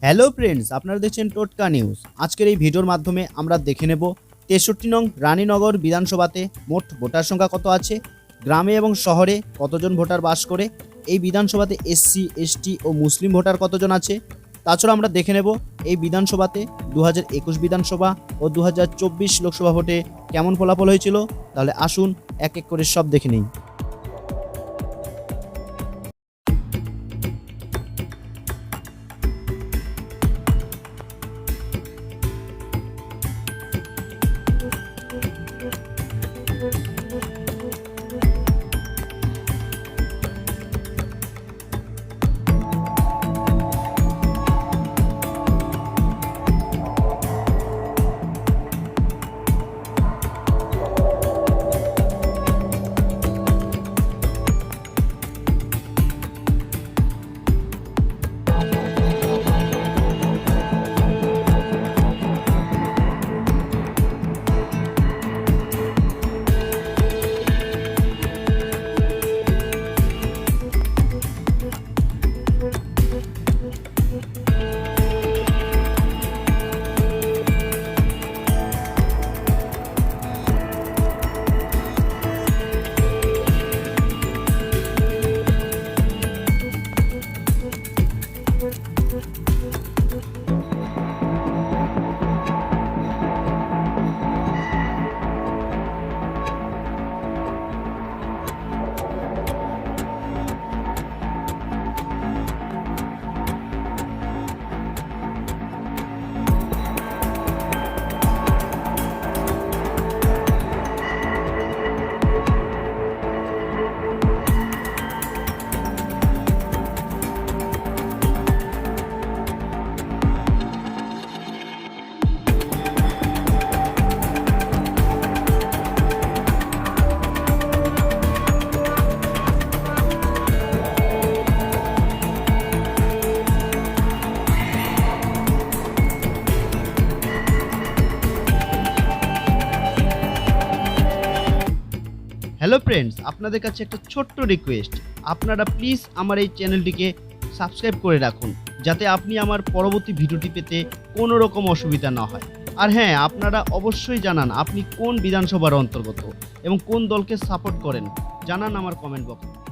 Hello friends, আপনারা দেখছেন টোটকা নিউজ। আজকের এই ভিডিওর মাধ্যমে আমরা দেখে নেব 63 নং রানীনগর বিধানসভাতে মোট ভোটার সংখ্যা কত আছে, গ্রামে এবং শহরে কতজন ভোটার বাস করে, এই বিধানসভাতে এসসি এসটি ও মুসলিম ভোটার কতজন আছে। তাছাড়া আমরা দেখে নেব এই বিধানসভাতে 2021 বিধানসভা ও 2024 লোকসভা ভোটে কেমন ফলাফল হয়েছিল। তাহলে আসুন এক এক করে সব দেখে নিই। হ্যালো ফ্রেন্ডস, আপনাদের কাছে একটা ছোট্ট রিকোয়েস্ট, আপনারা প্লিজ আমার এই চ্যানেলটিকে সাবস্ক্রাইব করে রাখুন, যাতে আপনি আমার পরবর্তী ভিডিওটি পেতে কোনো রকম অসুবিধা না হয়। আর হ্যাঁ, আপনারা অবশ্যই জানান আপনি কোন বিধানসভার অন্তর্গত এবং কোন দলকে সাপোর্ট করেন, জানান আমার কমেন্ট বক্সে।